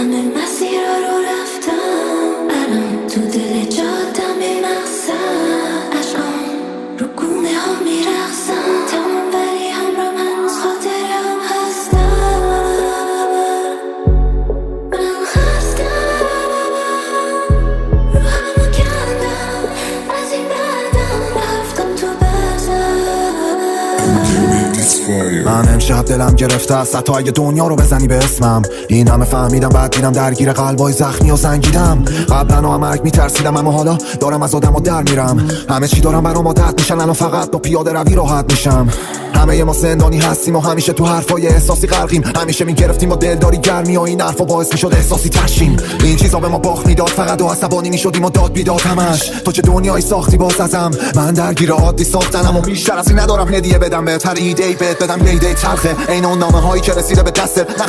همه مسیرها رو رفتم، الان تو دل جادم مقصد عشقام رو گونه ها میرقصم تمام، ولی همراه هنوز خاطره هم هستم. من خستم رو همه کندم، از این بعدم رفتم تو من امشب دلم گرفته است حتی اگه دنیا رو بزنی به اسمم. این همه فهمیدم بعد دیدم درگیر قلبای زخمی و سنگیدم. قبلا هم مرگ میترسیدم اما حالا دارم از آدم و در میرم. همه چی دارم برام عادت میشن، الان فقط با پیاده روی راحت میشم. همه ما زندانی هستیم و همیشه تو حرفای احساسی غرقیم. همیشه میگرفتیم با دلداری گرمی و این حرفا باعث میشد احساسی ترشیم. این چیزا به ما باخت میداد فقط و عصبانی میشدیم و داد بیداد همش. تو چه دنیایی ساختی باز ازم، من درگیر عادی ساختنم و بیشتر از این ندارم هدیه بدم بهتر ایده ای بهت بدم. یه ایده تلخه عین اون نامه هایی که رسیده به دستت.